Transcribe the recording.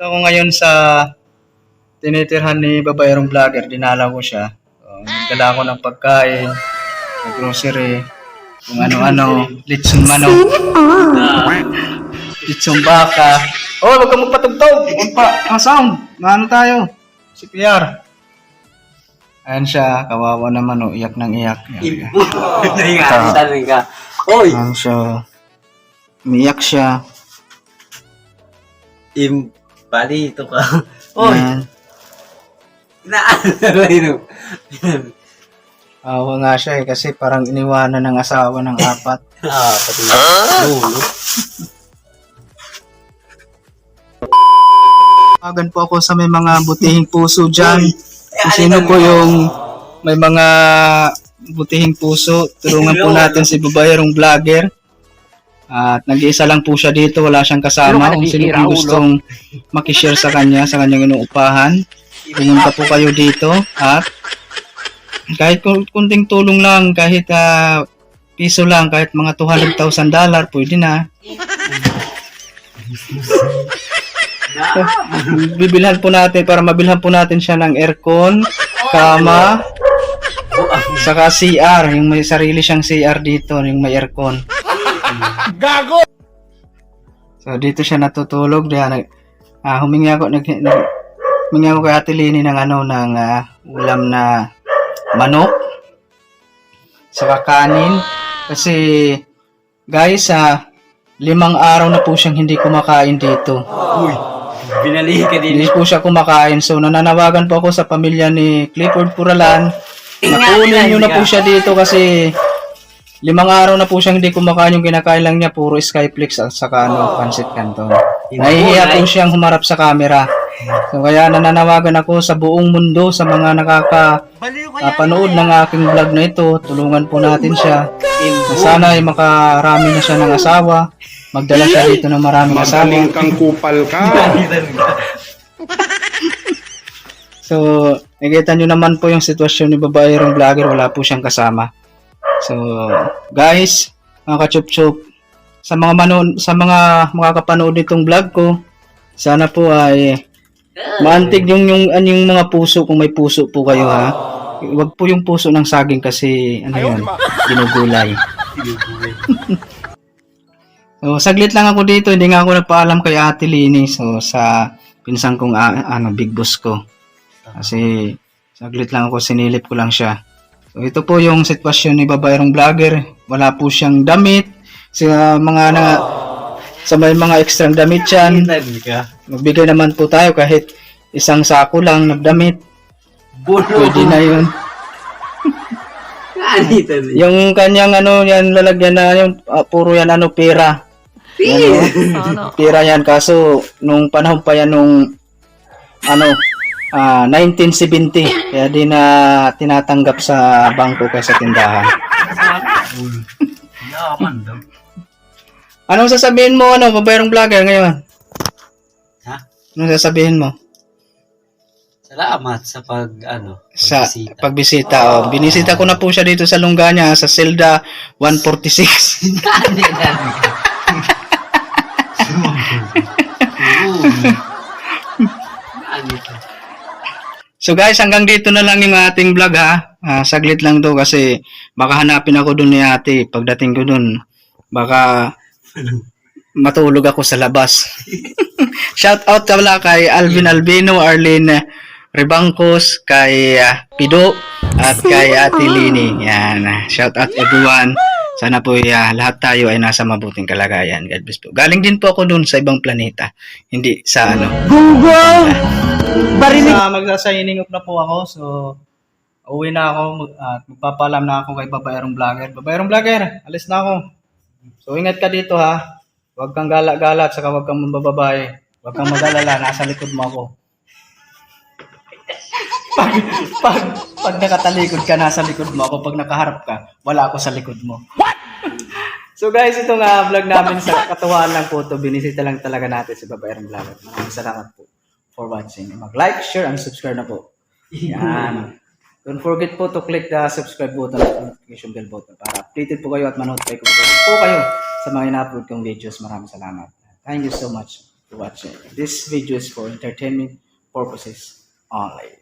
ako ngayon sa tinitirhan ni babaerong vlogger. Dinala ko siya. Nagdala ko ng pagkain, ng grocery, kung ano-ano, lechon manok, lechon baka. Oh, wag kang magpatugtog! Huwag pa, ang sound! Maano tayo? CPR. Ayan siya, kawawa naman oh, iyak ng iyak. Naiyakan ka. Oy! Ayan siya. Umiyak siya. Palito ka. Oy! Ayan. Naalala. Awa nga siya kasi parang iniwanan ng asawa ng 4. Pati na. Tawagan po ako sa may mga butihing puso dyan. Kung sino po yung may mga butihing puso, tulungan po natin si babaerong vlogger. At nag-iisa lang po siya dito, wala siyang kasama. Kung sino pong gustong makishare sa kanyang inuupahan, pumunta po kayo dito. At kahit kunting tulong lang, kahit piso lang, kahit mga $200,000, pwede na. Bibilhan po natin para mabilhan po natin siya ng aircon, kama, saka CR, yung may sarili siyang CR dito, yung may aircon. Gago. So dito siya natutulog, humingi ako kay Ate Lini ng ulam na manok, saka kanin, kasi guys, 5 araw na po siyang hindi kumakain dito. Uy! Binalihin ka din. Hindi po siya kumakain. So, nananawagan po ako sa pamilya ni Clifford Puralan. Nakunin nyo na po siya dito kasi 5 araw na po siyang hindi kumakain. Yung kinakain lang niya, puro Skyflix at saka pancit canton. Nahihiya po siyang humarap sa camera. So, kaya nananawagan ako sa buong mundo, sa mga nakakapanood ng aking vlog na ito. Tulungan po natin siya. Sana ay makarami na siya ng asawa. Magdala siya dito ng maraming asawa. Magaling kang kupal ka. So, nakita nyo naman po yung sitwasyon ni babaerong vlogger. Wala po siyang kasama. So, guys, mga kachup-chup, sa mga makakapanood nitong vlog ko, sana po ay maantig yung mga puso, kung may puso po kayo ha. Huwag po yung puso ng saging kasi ginugulay. So, saglit lang ako dito, hindi nga ako nagpaalam kay Ate Lini. So, sa pinsan kong big boss ko. Kasi saglit lang ako, sinilip ko lang siya. So, ito po yung sitwasyon ni babaerong vlogger. Wala po siyang damit. Sa may mga extra damit yan. Magbigay naman po tayo kahit isang sako lang ng damit. Pwede na yun. Yung kanyang yan lalagyan na yung puro yan pera. Pera yan, kaso nung panahon pa yan nung 1970, kaya di na tinatanggap sa bangko kaysa tindahan. Anong sasabihin mo babaerong vlogger ngayon? Ha? Anong sasabihin mo? Salamat sa pagbisita. Binisita ko na po siya dito sa Longganía sa Zelda 146. So guys, hanggang dito na lang yung ating vlog ha. Saglit lang to kasi baka hanapin ako dun ni ate. Pagdating ko dun, baka matulog ako sa labas. Shout out pala kay Alvin Albino, Arlene Rebangcos, kay Pido, at kay Ate Lini. Yan. Shout out everyone. Sana po lahat tayo ay nasa mabuting kalagayan. God bless po. Galing din po ako dun sa ibang planeta. Hindi sa Google! Magsa-signing off na po ako. So, uwi na ako. Magpapalam na ako kay babaerong vlogger. Babaerong vlogger, alis na ako. So, ingat ka dito ha. Huwag kang gala-gala at saka huwag kang mambababae. Huwag kang mag-alala. Nasa likod mo ako. Pag nakatalikod ka, nasa likod mo ako. Pag nakaharap ka, wala ako sa likod mo. What? So guys, ito nga vlog namin sa katuwaan lang po ito. Binisita lang talaga natin si babaerong vlogger. Maraming salamat po for watching. Mag-like, share, and subscribe na po. Yan. Don't forget po to click the subscribe button at notification bell button para updated po kayo at manotify po kayo sa mga ina-upload kong videos. Maraming salamat. Thank you so much watching. This video is for entertainment purposes only.